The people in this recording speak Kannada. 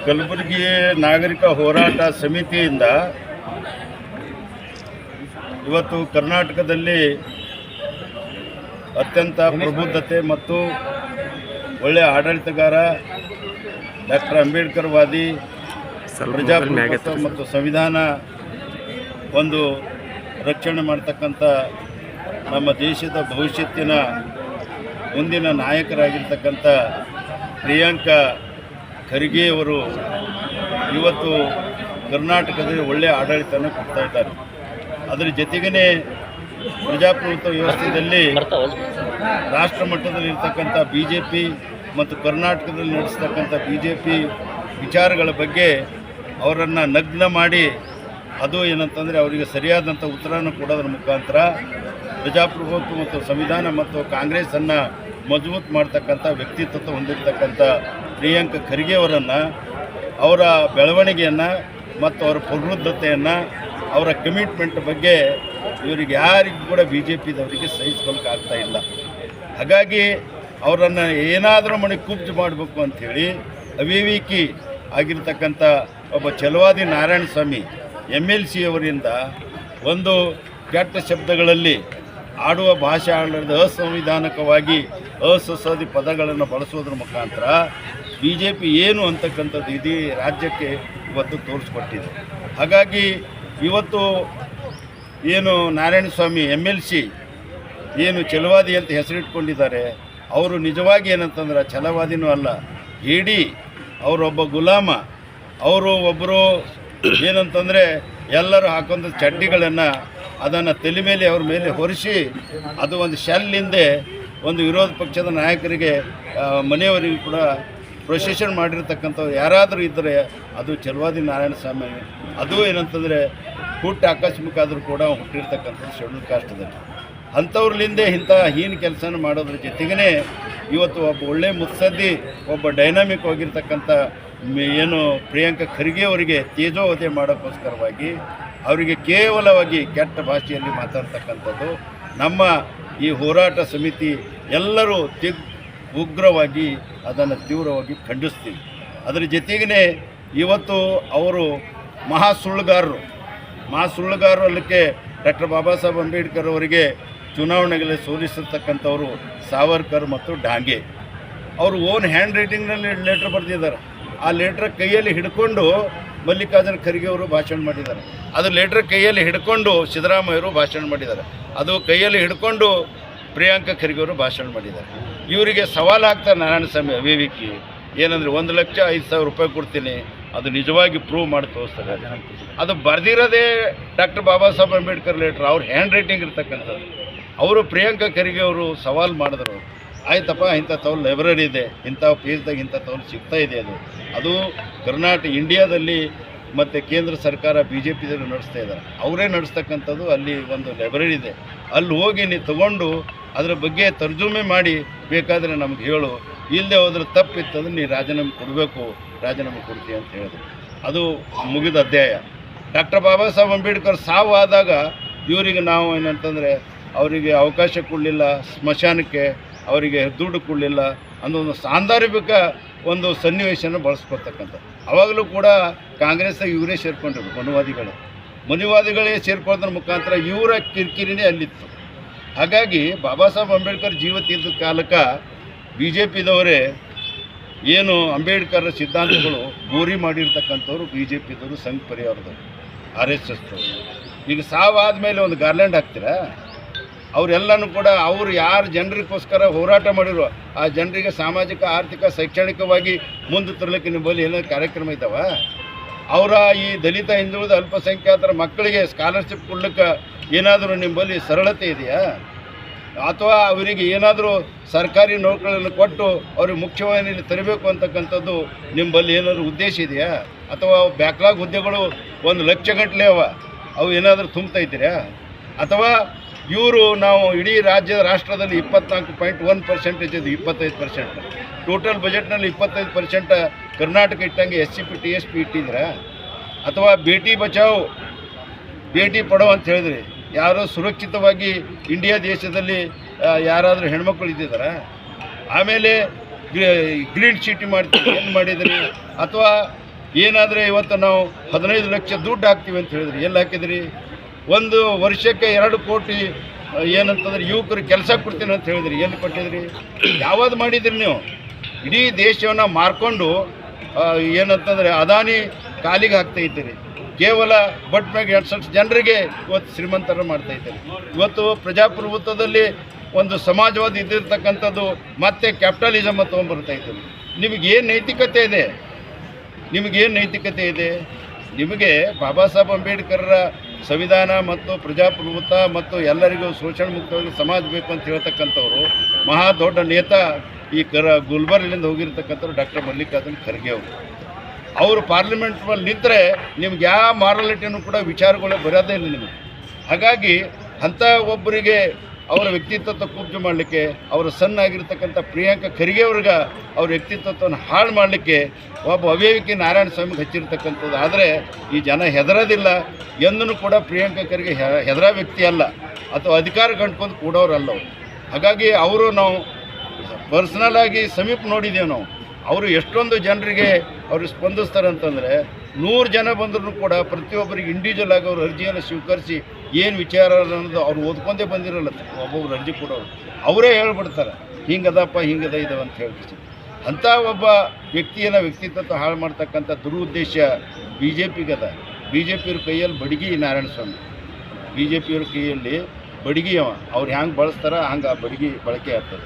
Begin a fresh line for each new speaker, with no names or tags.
ಕಲಬುರಗಿ ನಾಗರಿಕ ಹೋರಾಟ ಸಮಿತಿಯಿಂದ ಇವತ್ತು ಕರ್ನಾಟಕದಲ್ಲಿ ಅತ್ಯಂತ ಪ್ರಬುದ್ಧತೆ ಮತ್ತು ಒಳ್ಳೆಯ ಆಡಳಿತಗಾರ ಡಾಕ್ಟರ್ ಅಂಬೇಡ್ಕರ್ ವಾದಿ ಪ್ರಜಾಪ್ರಭುತ್ವ ಮತ್ತು ಸಂವಿಧಾನ ಒಂದು ರಕ್ಷಣೆ ಮಾಡ್ತಕ್ಕಂಥ ನಮ್ಮ ದೇಶದ ಭವಿಷ್ಯತ್ತಿನ ಮುಂದಿನ ನಾಯಕರಾಗಿರ್ತಕ್ಕಂಥ ಪ್ರಿಯಾಂಕಾ ಖರ್ಗೆ ಅವರು ಇವತ್ತು ಕರ್ನಾಟಕದಲ್ಲಿ ಒಳ್ಳೆಯ ಆಡಳಿತನ ಕೊಡ್ತಾ ಇದ್ದಾರೆ. ಅದರ ಜೊತೆಗೇ ಪ್ರಜಾಪ್ರಭುತ್ವ ವ್ಯವಸ್ಥೆಯಲ್ಲಿ ರಾಷ್ಟ್ರ ಮಟ್ಟದಲ್ಲಿ ಇರ್ತಕ್ಕಂಥ BJP ಮತ್ತು ಕರ್ನಾಟಕದಲ್ಲಿ ನಡೆಸ್ತಕ್ಕಂಥ BJP ವಿಚಾರಗಳ ಬಗ್ಗೆ ಅವರನ್ನು ನಗ್ನ ಮಾಡಿ ಅದು ಏನಂತಂದರೆ ಅವರಿಗೆ ಸರಿಯಾದಂಥ ಉತ್ತರವನ್ನು ಕೊಡೋದ್ರ ಮುಖಾಂತರ ಪ್ರಜಾಪ್ರಭುತ್ವ ಮತ್ತು ಸಂವಿಧಾನ ಮತ್ತು ಕಾಂಗ್ರೆಸ್ಸನ್ನು ಮಜಬೂತ್ ಮಾಡ್ತಕ್ಕಂಥ ವ್ಯಕ್ತಿತ್ವ ಹೊಂದಿರತಕ್ಕಂಥ ಪ್ರಿಯಾಂಕಾ ಖರ್ಗೆ ಅವರನ್ನು ಅವರ ಬೆಳವಣಿಗೆಯನ್ನು ಮತ್ತು ಅವರ ಪ್ರಬುದ್ಧತೆಯನ್ನು ಅವರ ಕಮಿಟ್ಮೆಂಟ್ ಬಗ್ಗೆ ಇವರಿಗೆ ಯಾರಿಗೂ ಕೂಡ BJPದವರಿಗೆ ಸಹಿಸ್ಕೊಳ್ಳೋಕೆ ಆಗ್ತಾ ಇಲ್ಲ. ಹಾಗಾಗಿ ಅವರನ್ನು ಏನಾದರೂ ಮನೆ ಕುಬ್ಜು ಮಾಡಬೇಕು ಅಂಥೇಳಿ ಅವಿವೇಕಿ ಆಗಿರ್ತಕ್ಕಂಥ ಒಬ್ಬ ಛಲವಾದಿ ನಾರಾಯಣಸ್ವಾಮಿ MLC ಅವರಿಂದ ಒಂದು ಕೆಟ್ಟ ಶಬ್ದಗಳಲ್ಲಿ ಆಡುವ ಭಾಷೆ ಆಡಲಾರದ ಅಸಂವಿಧಾನಿಕವಾಗಿ ಅಸಂಸದಿ ಪದಗಳನ್ನು ಬಳಸೋದ್ರ ಮುಖಾಂತರ BJP ಏನು ಅಂತಕ್ಕಂಥದ್ದು ಇಡೀ ರಾಜ್ಯಕ್ಕೆ ಇವತ್ತು ತೋರಿಸ್ಕೊಟ್ಟಿದೆ. ಹಾಗಾಗಿ ಇವತ್ತು ಏನು ನಾರಾಯಣಸ್ವಾಮಿ MLC ಏನು ಛಲವಾದಿ ಅಂತ ಹೆಸರಿಟ್ಕೊಂಡಿದ್ದಾರೆ, ಅವರು ನಿಜವಾಗಿ ಏನಂತಂದ್ರೆ ಛಲವಾದಿನೂ ಅಲ್ಲ, ಹೇಡಿ ಅವರೊಬ್ಬ ಗುಲಾಮ. ಅವರು ಒಬ್ಬರು ಏನಂತಂದರೆ ಎಲ್ಲರೂ ಹಾಕೊಂಡ ಚಡ್ಡಿಗಳನ್ನು ಅದನ್ನು ತಲೆ ಮೇಲೆ ಅವ್ರ ಮೇಲೆ ಹೊರಿಸಿ ಅದು ಒಂದು ಶೆಲ್ಲಿಂದೆ ಒಂದು ವಿರೋಧ ಪಕ್ಷದ ನಾಯಕರಿಗೆ ಮನೆಯವರಿಗೂ ಕೂಡ ಪ್ರೊಸೆಷನ್ ಮಾಡಿರ್ತಕ್ಕಂಥವ್ರು ಯಾರಾದರೂ ಇದ್ದರೆ ಅದು ಛಲವಾದಿ ನಾರಾಯಣಸ್ವಾಮಿ. ಅದು ಏನಂತಂದರೆ ಹುಟ್ಟು ಆಕಸ್ಮಿಕ ಆದರೂ ಕೂಡ ಹುಟ್ಟಿರ್ತಕ್ಕಂಥದ್ದು ಶೆಡ್ಯೂಲ್ ಕಾಸ್ಟ್ದಲ್ಲಿ. ಅಂಥವ್ರಲಿಂದ ಇಂಥ ಹೀನ ಕೆಲಸನ ಮಾಡೋದ್ರ ಜೊತೆಗೇ ಇವತ್ತು ಒಬ್ಬ ಒಳ್ಳೆ ಮುತ್ಸದ್ದಿ ಒಬ್ಬ ಡೈನಾಮಿಕ್ ಆಗಿರ್ತಕ್ಕಂಥ ಏನು ಪ್ರಿಯಾಂಕಾ ಖರ್ಗೆ ಅವರಿಗೆ ತೇಜೋವಧೆ ಮಾಡೋಕ್ಕೋಸ್ಕರವಾಗಿ ಅವರಿಗೆ ಕೇವಲವಾಗಿ ಕೆಟ್ಟ ಭಾಷೆಯಲ್ಲಿ ಮಾತಾಡ್ತಕ್ಕಂಥದ್ದು ನಮ್ಮ ಈ ಹೋರಾಟ ಸಮಿತಿ ಎಲ್ಲರೂ ಉಗ್ರವಾಗಿ ಅದನ್ನು ತೀವ್ರವಾಗಿ ಖಂಡಿಸ್ತೀವಿ. ಅದರ ಜೊತೆಗೇ ಇವತ್ತು ಅವರು ಮಹಾ ಸುಳ್ಳುಗಾರರು ಅಲ್ಲಕ್ಕೆ ಡಾಕ್ಟರ್ ಬಾಬಾ ಸಾಹೇಬ್ ಅಂಬೇಡ್ಕರ್ ಅವರಿಗೆ ಚುನಾವಣೆಗಳಲ್ಲಿ ಸೋಲಿಸಿರ್ತಕ್ಕಂಥವರು ಸಾವರ್ಕರ್ ಮತ್ತು ಡಾಂಗೆ. ಅವರು ಓನ್ ಹ್ಯಾಂಡ್ ರೈಟಿಂಗ್ನಲ್ಲಿ ಲೆಟ್ರ್ ಬರೆದಿದ್ದಾರೆ. ಆ ಲೆಟ್ರ್ ಕೈಯಲ್ಲಿ ಹಿಡ್ಕೊಂಡು ಮಲ್ಲಿಕಾರ್ಜುನ ಖರ್ಗೆ ಅವರು ಭಾಷಣ ಮಾಡಿದ್ದಾರೆ. ಅದು ಲೆಟ್ರ್ ಕೈಯಲ್ಲಿ ಹಿಡ್ಕೊಂಡು ಸಿದ್ದರಾಮಯ್ಯವರು ಭಾಷಣ ಮಾಡಿದ್ದಾರೆ. ಅದು ಕೈಯಲ್ಲಿ ಹಿಡ್ಕೊಂಡು ಪ್ರಿಯಾಂಕಾ ಖರ್ಗೆ ಅವರು ಭಾಷಣ ಮಾಡಿದ್ದಾರೆ. ಇವರಿಗೆ ಸವಾಲು ಹಾಕ್ತಾರೆ ನಾರಾಯಣಸ್ವಾಮಿ ಅವಿವೇಕಿ. ಏನಂದರೆ 1,05,000 ರೂಪಾಯಿ ಕೊಡ್ತೀನಿ, ಅದು ನಿಜವಾಗಿ ಪ್ರೂವ್ ಮಾಡಿ ತೋರಿಸ್ತಾರೆ. ಅದು ಬರೆದಿರೋದೇ ಡಾಕ್ಟರ್ ಬಾಬಾ ಸಾಹೇಬ್ ಅಂಬೇಡ್ಕರ್ ಲೆಟ್ರ್, ಅವ್ರ ಹ್ಯಾಂಡ್ ರೈಟಿಂಗ್ ಇರ್ತಕ್ಕಂಥದ್ದು. ಅವರು ಪ್ರಿಯಾಂಕಾ ಖರ್ಗೆ ಅವರು ಸವಾಲು ಮಾಡಿದ್ರು, ಆಯ್ತಪ್ಪ ಇಂಥ ತೌಲ್ ಲೈಬ್ರರಿ ಇದೆ, ಇಂಥ ಪೇಜ್ದಾಗ ಇಂಥ ತೌಲ್ ಸಿಗ್ತಾ ಇದೆ. ಅದು ಕರ್ನಾಟಕ ಇಂಡಿಯಾದಲ್ಲಿ ಮತ್ತು ಕೇಂದ್ರ ಸರ್ಕಾರ BJPದಲ್ಲಿ ನಡೆಸ್ತಾ ಇದ್ದಾರೆ. ಅವರೇ ನಡೆಸ್ತಕ್ಕಂಥದ್ದು. ಅಲ್ಲಿ ಒಂದು ಲೈಬ್ರರಿ ಇದೆ, ಅಲ್ಲಿ ಹೋಗಿ ನೀವು ತೊಗೊಂಡು ಅದರ ಬಗ್ಗೆ ತರ್ಜುಮೆ ಮಾಡಿ ಬೇಕಾದರೆ ನಮ್ಗೆ ಹೇಳು, ಇಲ್ಲದೆ ಹೋದ್ರೆ ತಪ್ಪಿತ್ತಂದ್ರೆ ನೀ ರಾಜೀನಾಮೆ ಕೊಡಬೇಕು, ರಾಜೀನಾಮೆ ಕೊಡ್ತೀವಿ ಅಂತ ಹೇಳಿದ್ರು. ಅದು ಮುಗಿದ ಅಧ್ಯಾಯ. ಡಾಕ್ಟರ್ ಬಾಬಾ ಸಾಹೇಬ್ ಅಂಬೇಡ್ಕರ್ ಸಾವು ಆದಾಗ ಇವರಿಗೆ ನಾವು ಏನಂತಂದರೆ ಅವರಿಗೆ ಅವಕಾಶ ಕೊಡಲಿಲ್ಲ, ಸ್ಮಶಾನಕ್ಕೆ ಅವರಿಗೆ ದುಡ್ಡು ಕೊಡಲಿಲ್ಲ ಅನ್ನೋ ಒಂದು ಸಾಂದರ್ಭಿಕ ಒಂದು ಸನ್ನಿವೇಶನ ಬಳಸ್ಕೊಳ್ತಕ್ಕಂಥ. ಅವಾಗಲೂ ಕೂಡ ಕಾಂಗ್ರೆಸ್ಸಾಗ ಇವರೇ ಸೇರ್ಕೊಂಡ್ರು, ಮನುವಾದಿಗಳೇ ಸೇರ್ಕೊಳ್ಳೋದ್ರ ಮುಖಾಂತರ ಇವರ ಕಿರಿಕಿರಿನೇ ಅಲ್ಲಿತ್ತು. ಹಾಗಾಗಿ ಬಾಬಾ ಸಾಹೇಬ್ ಅಂಬೇಡ್ಕರ್ ಜೀವತಿದ್ದ ಕಾಲಕ್ಕೆ BJPದವರೇ ಏನು ಅಂಬೇಡ್ಕರ್ ಸಿದ್ಧಾಂತಗಳು ಗೋರಿ ಮಾಡಿರ್ತಕ್ಕಂಥವ್ರು BJPದವರು, ಸಂಘ ಪರಿವಾರದವರು, RSSದವರು. ಈಗ ಸಾವಾದ ಮೇಲೆ ಒಂದು ಗಾರ್ಲ್ಯಾಂಡ್ ಹಾಕ್ತೀರಾ? ಅವರೆಲ್ಲನೂ ಕೂಡ ಅವರು ಯಾರು ಜನರಿಗೋಸ್ಕರ ಹೋರಾಟ ಮಾಡಿರೋ ಆ ಜನರಿಗೆ ಸಾಮಾಜಿಕ, ಆರ್ಥಿಕ, ಶೈಕ್ಷಣಿಕವಾಗಿ ಮುಂದೆ ತರಲಿಕ್ಕೆ ನಿಮ್ಮಲ್ಲಿ ಏನೋ ಕಾರ್ಯಕ್ರಮ ಇದ್ದಾವ? ಅವರ ಈ ದಲಿತ, ಹಿಂದುಳಿದ, ಅಲ್ಪಸಂಖ್ಯಾತರ ಮಕ್ಕಳಿಗೆ ಸ್ಕಾಲರ್ಶಿಪ್ ಕೊಡ್ಲಿಕ್ಕೆ ಏನಾದರೂ ನಿಮ್ಮಲ್ಲಿ ಸರಳತೆ ಇದೆಯಾ? ಅಥವಾ ಅವರಿಗೆ ಏನಾದರೂ ಸರ್ಕಾರಿ ನೌಕರಿಗಳನ್ನು ಕೊಟ್ಟು ಅವ್ರಿಗೆ ಮುಖ್ಯವಾಹಿನಿಯಲ್ಲಿ ತರಬೇಕು ಅಂತಕ್ಕಂಥದ್ದು ನಿಮ್ಮಲ್ಲಿ ಏನಾದರೂ ಉದ್ದೇಶ ಇದೆಯಾ? ಅಥವಾ ಬ್ಯಾಕ್ಲಾಗ್ ಹುದ್ದೆಗಳು 1 ಲಕ್ಷ ಗಟ್ಟಲೆ ಅವು ಏನಾದರೂ ತುಂಬ್ತಾ ಇದ್ದೀರಾ? ಅಥವಾ ಇವರು ನಾವು ಇಡೀ ರಾಷ್ಟ್ರದಲ್ಲಿ 24.1% ಇದು, 25% ಟೋಟಲ್ ಬಜೆಟ್ನಲ್ಲಿ 25% ಕರ್ನಾಟಕ ಇಟ್ಟಂಗೆ SCP TSP ಇಟ್ಟಿದ್ದೀರಾ? ಅಥವಾ ಬೇಟಿ ಬಚಾವ್ ಬೇಟಿ ಪಡೋ ಅಂತ ಹೇಳಿದ್ರಿ, ಯಾರೋ ಸುರಕ್ಷಿತವಾಗಿ ಇಂಡಿಯಾ ದೇಶದಲ್ಲಿ ಯಾರಾದರೂ ಹೆಣ್ಮಕ್ಳು ಇದ್ದಿದ್ದಾರಾ? ಆಮೇಲೆ ಗ್ರೀನ್ ಸಿಟಿ ಮಾಡ್ತೀವಿ ಏನು ಮಾಡಿದ್ರಿ? ಅಥವಾ ಏನಾದರೆ ಇವತ್ತು ನಾವು 15 ಲಕ್ಷ ದುಡ್ಡು ಹಾಕ್ತೀವಿ ಅಂತ ಹೇಳಿದ್ರಿ, ಎಲ್ಲಿ ಹಾಕಿದ್ರಿ? ಒಂದು ವರ್ಷಕ್ಕೆ 2 ಕೋಟಿ ಏನಂತಂದ್ರೆ ಯುವಕರಿಗೆ ಕೆಲಸ ಕೊಡ್ತೀನಿ ಅಂತ ಹೇಳಿದ್ರಿ, ಎಲ್ಲಿ ಕೊಟ್ಟಿದ್ರಿ? ಯಾವುದು ಮಾಡಿದ್ರಿ ನೀವು? ಇಡೀ ದೇಶವನ್ನು ಮಾರ್ಕೊಂಡು ಏನಂತಂದರೆ ಅದಾನಿ ಕಾಲಿಗೆ ಹಾಕ್ತಾ ಇದ್ದೀರಿ. ಕೇವಲ ಬಟ್ ಮ್ಯಾಗ 2 ಜನರಿಗೆ ಇವತ್ತು ಶ್ರೀಮಂತರು ಮಾಡ್ತಾ ಇದ್ದಾರೆ. ಇವತ್ತು ಪ್ರಜಾಪ್ರಭುತ್ವದಲ್ಲಿ ಒಂದು ಸಮಾಜವಾದ ಇದ್ದಿರ್ತಕ್ಕಂಥದ್ದು ಮತ್ತೆ ಕ್ಯಾಪಿಟಲಿಸಮ್ ತೊಗೊಂಡ್ಬರ್ತಾ ಇದ್ದೀರಿ. ನಿಮಗೇನು ನೈತಿಕತೆ ಇದೆ? ನಿಮಗೇನು ನೈತಿಕತೆ ಇದೆ? ನಿಮಗೆ ಬಾಬಾ ಸಾಹೇಬ್ ಅಂಬೇಡ್ಕರ್ರ ಸಂವಿಧಾನ ಮತ್ತು ಪ್ರಜಾಪ್ರಭುತ್ವ ಮತ್ತು ಎಲ್ಲರಿಗೂ ಶೋಷಣೆ ಮುಕ್ತವಾಗಿ ಸಮಾಜ ಬೇಕು ಅಂತ ಹೇಳ್ತಕ್ಕಂಥವ್ರು ಮಹಾ ದೊಡ್ಡ ನೇತಾ ಈ ಗುಲ್ಬರ್ಗದಿಂದ ಹೋಗಿರ್ತಕ್ಕಂಥವ್ರು ಡಾಕ್ಟರ್ ಮಲ್ಲಿಕಾರ್ಜುನ್ ಖರ್ಗೆ ಅವರು ಪಾರ್ಲಿಮೆಂಟ್ನಲ್ಲಿ ನಿಂತರೆ ನಿಮ್ಗೆ ಯಾವ ಮಾರಾಲಿಟಿನೂ ಕೂಡ ವಿಚಾರಗಳು ಬರೋದೇ ಇಲ್ಲ ನಿಮಗೆ. ಹಾಗಾಗಿ ಅಂಥ ಒಬ್ಬರಿಗೆ ಅವರ ವ್ಯಕ್ತಿತ್ವத்தை ಕುಬ್ಜು ಮಾಡಲಿಕ್ಕೆ, ಅವರ ಸಣ್ಣಾಗಿರ್ತಕ್ಕಂಥ ಪ್ರಿಯಾಂಕಾ ಖರ್ಗೆ ಅವ್ರಿಗೆ ಅವ್ರ ವ್ಯಕ್ತಿತ್ವವನ್ನು ಹಾಳು ಮಾಡಲಿಕ್ಕೆ ಒಬ್ಬ ಅವಿವೇಕಿ ನಾರಾಯಣ ಸ್ವಾಮಿಗೆ ಹಚ್ಚಿರ್ತಕ್ಕಂಥದ್ದು. ಆದರೆ ಈ ಜನ ಹೆದರೋದಿಲ್ಲ. ಎಂದೂ ಕೂಡ ಪ್ರಿಯಾಂಕಾ ಖರ್ಗೆ ಹೆದರ ವ್ಯಕ್ತಿ ಅಲ್ಲ, ಅಥವಾ ಅಧಿಕಾರ ಕಂಡ್ಕೊಂಡು ಕೂಡೋರಲ್ಲ ಅವರು. ಹಾಗಾಗಿ ಅವರು ನಾವು ಪರ್ಸ್ನಲ್ ಆಗಿ ಸಮೀಪ ನೋಡಿದ್ದೇವೆ ನಾವು. ಅವರು ಎಷ್ಟೊಂದು ಜನರಿಗೆ ಅವರು ಸ್ಪಂದಿಸ್ತಾರೆ ಅಂತಂದರೆ 100 ಜನ ಬಂದರೂ ಕೂಡ ಪ್ರತಿಯೊಬ್ಬರಿಗೆ ಇಂಡಿವಿಜುವಲ್ ಆಗಿ ಅವ್ರ ಅರ್ಜಿಯನ್ನು ಸ್ವೀಕರಿಸಿ ಏನು ವಿಚಾರ ಅನ್ನೋದು ಅವ್ರು ಓದ್ಕೊಂಡೇ ಬಂದಿರಲ್ಲ. ಒಬ್ಬೊಬ್ರು ಅರ್ಜಿ ಕೊಡೋರು ಅವರೇ ಹೇಳ್ಬಿಡ್ತಾರೆ, ಹಿಂಗದಪ್ಪ ಹಿಂಗದ ಇದಾವೆ ಅಂತ ಹೇಳ್ಬಿಟ್ಟು. ಅಂಥ ಒಬ್ಬ ವ್ಯಕ್ತಿತ್ವ ಹಾಳು ಮಾಡ್ತಕ್ಕಂಥ ದುರುದ್ದೇಶ ಬಿ ಜೆ ಪಿಗದ. ಬಿ ಜೆ ಪಿಯವ್ರ ಕೈಯಲ್ಲಿ ಬಡಗಿ ನಾರಾಯಣ ಸ್ವಾಮಿ, ಬಿ ಜೆ ಪಿಯವ್ರ ಕೈಯಲ್ಲಿ ಬಡಗಿ ಅವ್ರು ಹ್ಯಾಂಗೆ ಬಳಸ್ತಾರ ಹಂಗೆ ಆ ಬಡಗಿ ಬಳಕೆ ಆಗ್ತದೆ.